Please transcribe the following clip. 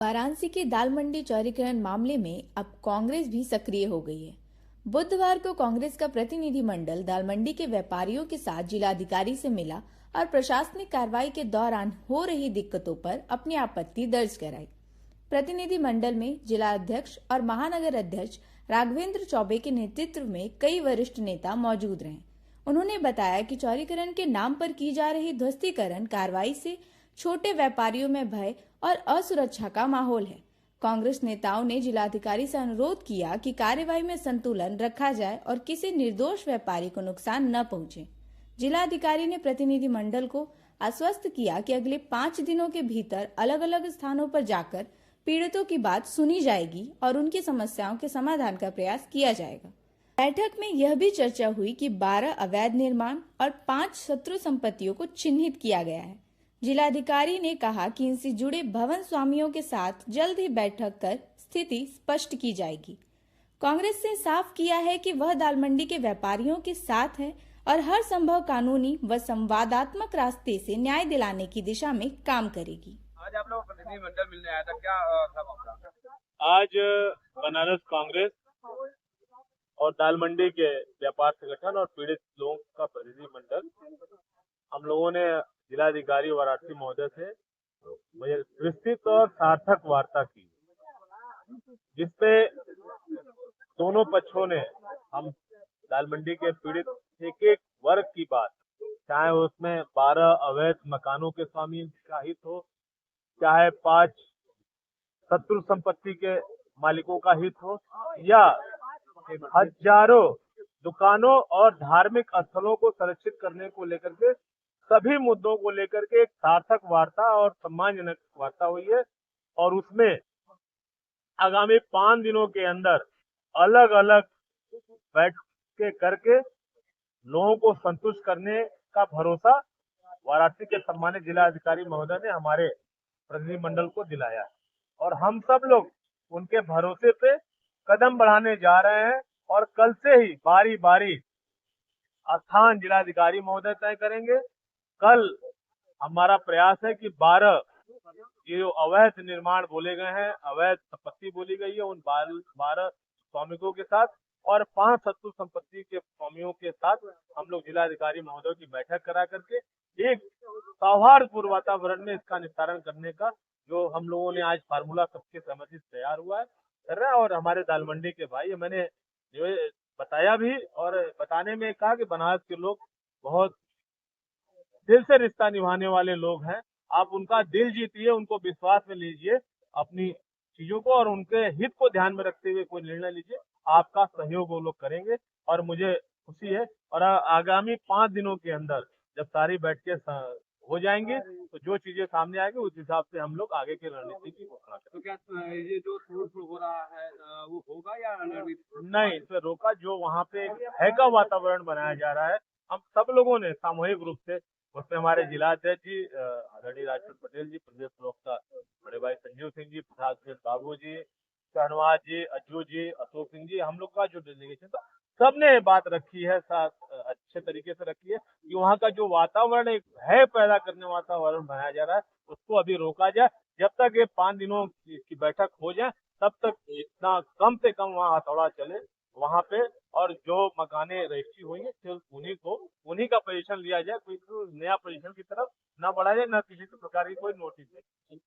वाराणसी के दाल मंडी चौड़ीकरण मामले में अब कांग्रेस भी सक्रिय हो गई है। बुधवार को कांग्रेस का प्रतिनिधिमंडल दाल मंडी के व्यापारियों के साथ जिलाधिकारी से मिला और प्रशासनिक कार्रवाई के दौरान हो रही दिक्कतों पर अपनी आपत्ति दर्ज कराई। प्रतिनिधिमंडल में जिला अध्यक्ष और महानगर अध्यक्ष राघवेंद्र चौबे के नेतृत्व में कई वरिष्ठ नेता मौजूद रहे। उन्होंने बताया कि चौड़ीकरण के नाम पर की जा रही ध्वस्तीकरण कार्रवाई से छोटे व्यापारियों में भय और असुरक्षा का माहौल है। कांग्रेस नेताओं ने जिलाधिकारी से अनुरोध किया कि कार्यवाही में संतुलन रखा जाए और किसी निर्दोष व्यापारी को नुकसान न पहुंचे। जिलाधिकारी ने प्रतिनिधिमंडल को आश्वस्त किया कि अगले 5 दिनों के भीतर अलग अलग स्थानों पर जाकर पीड़ितों की बात सुनी जाएगी और उनकी समस्याओं के समाधान का प्रयास किया जाएगा। बैठक में यह भी चर्चा हुई कि 12 अवैध निर्माण और 5 शत्रु संपत्तियों को चिन्हित किया गया है। जिलाधिकारी ने कहा कि इनसे जुड़े भवन स्वामियों के साथ जल्द ही बैठक कर स्थिति स्पष्ट की जाएगी। कांग्रेस ने साफ किया है कि वह दाल मंडी के व्यापारियों के साथ है और हर संभव कानूनी व संवादात्मक रास्ते से न्याय दिलाने की दिशा में काम करेगी। आज आप लोग प्रतिनिधिमंडल मिलने आया था, क्या था मामला? आज बनारस कांग्रेस और दाल मंडी के व्यापार संगठन और पीड़ित लोगों का प्रतिनिधिमंडल हम लोगों ने जिलाधिकारी वाराणसी महोदय से मुझे विस्तृत और सार्थक वार्ता की, जिसपे दोनों पक्षों ने हम दाल मंडी के पीड़ित एक एक वर्ग की बात, चाहे उसमें 12 अवैध मकानों के स्वामी का हित हो, चाहे 5 शत्रु संपत्ति के मालिकों का हित हो, या हजारों दुकानों और धार्मिक स्थलों को संरक्षित करने को लेकर के सभी मुद्दों को लेकर के एक सार्थक वार्ता और सम्मानजनक वार्ता हुई है। और उसमें आगामी 5 दिनों के अंदर अलग अलग बैठकें करके लोगों को संतुष्ट करने का भरोसा वाराणसी के सम्मानित जिलाधिकारी महोदय ने हमारे प्रतिनिधिमंडल को दिलाया है और हम सब लोग उनके भरोसे पे कदम बढ़ाने जा रहे हैं। और कल से ही बारी बारी स्थान जिलाधिकारी महोदय तय करेंगे। कल हमारा प्रयास है कि 12 जो अवैध निर्माण बोले गए हैं, अवैध संपत्ति बोली गई है, उन 12 स्वामिकों के साथ और 5 शत्रु संपत्ति के स्वामियों के साथ हम लोग जिलाधिकारी महोदय की बैठक करा करके एक सौहार्दपूर्ण वातावरण में इसका निस्तारण करने का जो हम लोगों ने आज फार्मूला सबके सहमति से तैयार हुआ है कर रहा है। और हमारे दाल मंडी के भाई, मैंने जो बताया भी और बताने में कहा कि बनारस के लोग बहुत दिल से रिश्ता निभाने वाले लोग हैं। आप उनका दिल जीतिए, उनको विश्वास में लीजिए अपनी चीजों को, और उनके हित को ध्यान में रखते हुए कोई निर्णय लीजिए। आपका सहयोग वो लोग करेंगे और मुझे खुशी है। और आगामी 5 दिनों के अंदर जब सारी बैठकें हो जाएंगी तो जो चीजें सामने आएंगी उस हिसाब से हम लोग आगे की रणनीति की घोषणा करेंगे। तो क्या ये जो तोड़-फोड़ हो रहा है वो होगा या नहीं, इसे रोका। जो वहाँ पे भय का वातावरण बनाया जा रहा है, हम सब लोगों ने सामूहिक रूप से, उसमें हमारे जिलाध्यक्ष जी आदरणीय राजपूत पटेल जी, प्रदेश प्रवक्ता बड़े भाई संजीव सिंह जी, प्रसाद सिंह बाबू जी, शहनवाज जी, अज्जू जी, अशोक सिंह जी, हम लोग का जो डेलीगेशन था, सबने बात रखी है, साथ अच्छे तरीके से रखी है कि वहाँ का जो वातावरण एक भय पैदा करने वातावरण बनाया जा रहा है उसको अभी रोका जाए। जब तक ये 5 दिनों की बैठक हो जाए तब तक इतना कम से कम वहाँ हथौड़ा चले वहाँ पे, और जो मकाने रजिस्ट्री हुई है सिर्फ उन्हीं का पोजीशन लिया जाए, कोई नया पोजीशन की तरफ न बढ़ा जाए, न किसी प्रकार की कोई नोटिस है।